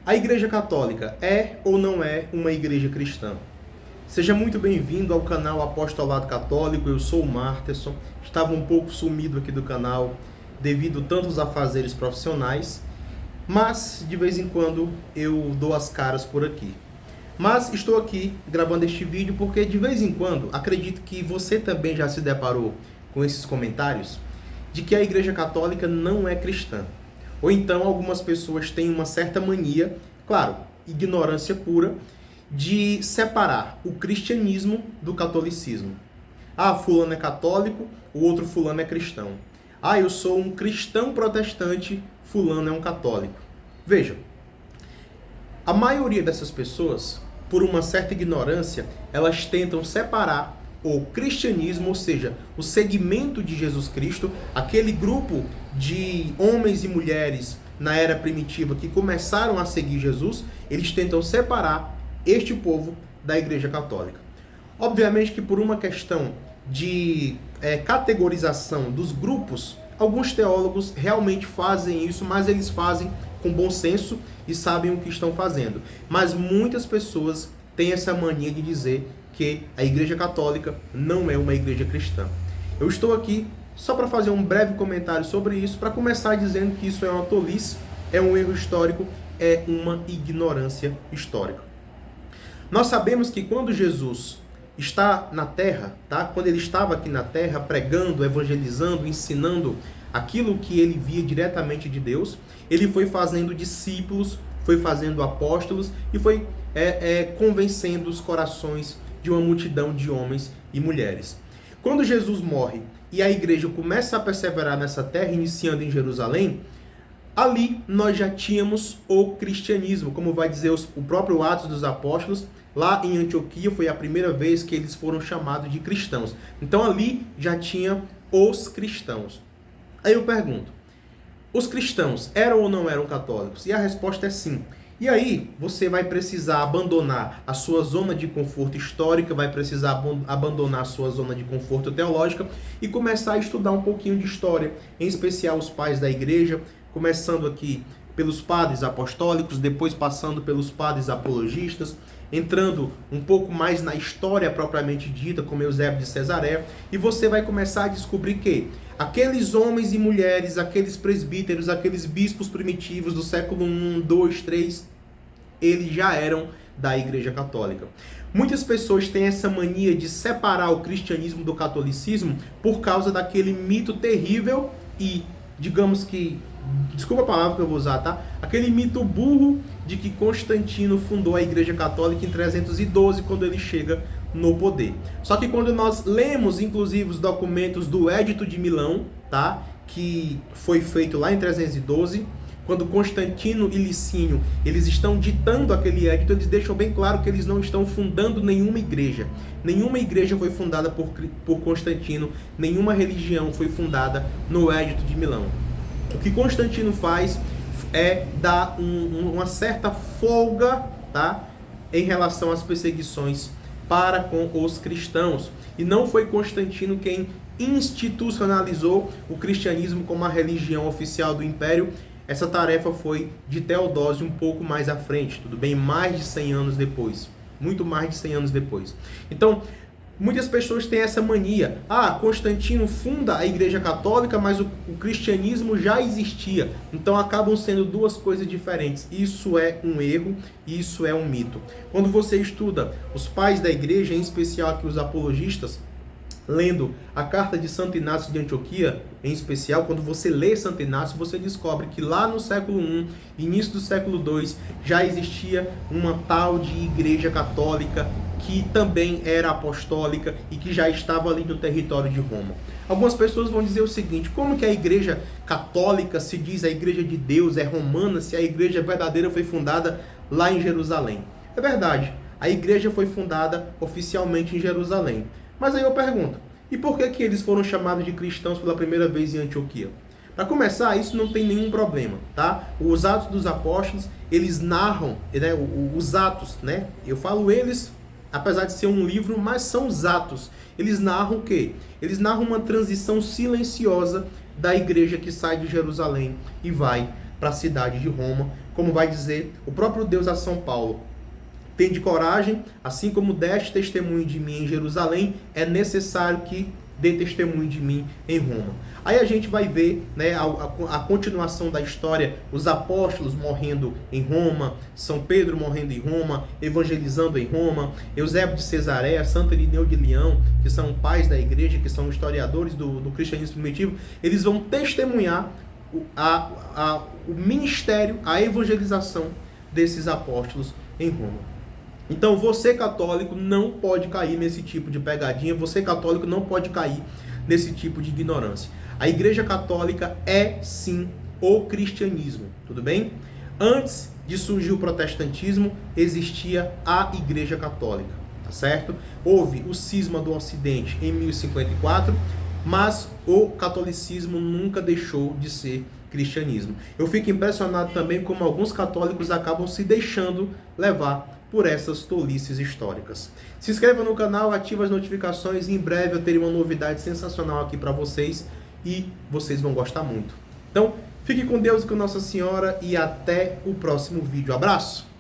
A Igreja Católica é ou não é uma igreja cristã? Seja muito bem-vindo ao canal Apostolado Católico. Eu sou o Marterson. Estava um pouco sumido aqui do canal devido a tantos afazeres profissionais, mas de vez em quando eu dou as caras por aqui. Mas estou aqui gravando este vídeo porque de vez em quando, acredito que você também já se deparou com esses comentários de que a Igreja Católica não é cristã. Ou então algumas pessoas têm uma certa mania, claro, ignorância pura, de separar o cristianismo do catolicismo. Ah, fulano é católico, o outro fulano é cristão. Ah, eu sou um cristão protestante, fulano é um católico. Vejam, a maioria dessas pessoas, por uma certa ignorância, elas tentam separar o cristianismo, ou seja, o segmento de Jesus Cristo, aquele grupo de homens e mulheres na era primitiva que começaram a seguir Jesus, eles tentam separar este povo da Igreja Católica. Obviamente que por uma questão de categorização dos grupos, alguns teólogos realmente fazem isso, mas eles fazem com bom senso e sabem o que estão fazendo. Mas muitas pessoas têm essa mania de dizer que a Igreja Católica não é uma igreja cristã. Eu estou aqui só para fazer um breve comentário sobre isso, para começar dizendo que isso é uma tolice, é um erro histórico, é uma ignorância histórica. Nós sabemos que quando Jesus está na Terra, tá? Quando ele estava aqui na Terra pregando, evangelizando, ensinando aquilo que ele via diretamente de Deus, ele foi fazendo discípulos, foi fazendo apóstolos e foi convencendo os corações de uma multidão de homens e mulheres. Quando Jesus morre e a igreja começa a perseverar nessa terra, iniciando em Jerusalém, ali nós já tínhamos o cristianismo, como vai dizer o próprio Atos dos Apóstolos. Lá em Antioquia foi a primeira vez que eles foram chamados de cristãos. Então ali já tinha os cristãos. Aí eu pergunto, os cristãos eram ou não eram católicos? E a resposta é sim. E aí você vai precisar abandonar a sua zona de conforto histórica, vai precisar abandonar a sua zona de conforto teológica e começar a estudar um pouquinho de história, em especial os pais da igreja, começando aqui pelos padres apostólicos, depois passando pelos padres apologistas, entrando um pouco mais na história propriamente dita, como Eusébio de Cesareia, e você vai começar a descobrir que aqueles homens e mulheres, aqueles presbíteros, aqueles bispos primitivos do século I, II, III, eles já eram da Igreja Católica. Muitas pessoas têm essa mania de separar o cristianismo do catolicismo por causa daquele mito terrível e, digamos que, desculpa a palavra que eu vou usar, tá? Aquele mito burro de que Constantino fundou a Igreja Católica em 312, quando ele chega no poder. Só que quando nós lemos, inclusive, os documentos do Édito de Milão, tá? Que foi feito lá em 312, quando Constantino e Licínio, eles estão ditando aquele édito, eles deixam bem claro que eles não estão fundando nenhuma igreja. Nenhuma igreja foi fundada por Constantino, nenhuma religião foi fundada no Édito de Milão. O que Constantino faz é dar uma certa folga, tá, em relação às perseguições para com os cristãos. E não foi Constantino quem institucionalizou o cristianismo como a religião oficial do Império. Essa tarefa foi de Teodósio um pouco mais à frente, tudo bem? Mais de 100 anos depois. Muito mais de 100 anos depois. Então, muitas pessoas têm essa mania. Ah, Constantino funda a Igreja Católica, mas o cristianismo já existia. Então acabam sendo duas coisas diferentes. Isso é um erro, isso é um mito. Quando você estuda os pais da igreja, em especial aqui os apologistas, lendo a carta de Santo Inácio de Antioquia, em especial, quando você lê Santo Inácio, você descobre que lá no século I, início do século II, já existia uma tal de Igreja Católica que também era apostólica e que já estava ali no território de Roma. Algumas pessoas vão dizer o seguinte: como que a Igreja Católica se diz a Igreja de Deus, é romana, se a Igreja verdadeira foi fundada lá em Jerusalém? É verdade, a Igreja foi fundada oficialmente em Jerusalém. Mas aí eu pergunto, e por que eles foram chamados de cristãos pela primeira vez em Antioquia? Para começar, isso não tem nenhum problema, tá? Os Atos dos Apóstolos, eles narram, né, os atos, né? Eu falo eles, apesar de ser um livro, mas são os atos. Eles narram o quê? Eles narram uma transição silenciosa da igreja que sai de Jerusalém e vai para a cidade de Roma, como vai dizer o próprio Deus a São Paulo. Tende coragem, assim como deste testemunho de mim em Jerusalém, é necessário que dê testemunho de mim em Roma. Aí a gente vai ver, né, a continuação da história, os apóstolos morrendo em Roma, São Pedro morrendo em Roma, evangelizando em Roma, Eusébio de Cesareia, Santo Irineu de Leão, que são pais da igreja, que são historiadores do cristianismo primitivo, eles vão testemunhar o ministério, a evangelização desses apóstolos em Roma. Então você católico não pode cair nesse tipo de pegadinha, você católico não pode cair nesse tipo de ignorância. A Igreja Católica é sim o cristianismo, tudo bem? Antes de surgir o protestantismo, existia a Igreja Católica, tá certo? Houve o cisma do Ocidente em 1054, mas o catolicismo nunca deixou de ser cristianismo. Eu fico impressionado também como alguns católicos acabam se deixando levar por essas tolices históricas. Se inscreva no canal, ative as notificações e em breve eu terei uma novidade sensacional aqui para vocês e vocês vão gostar muito. Então, fique com Deus e com Nossa Senhora e até o próximo vídeo. Abraço!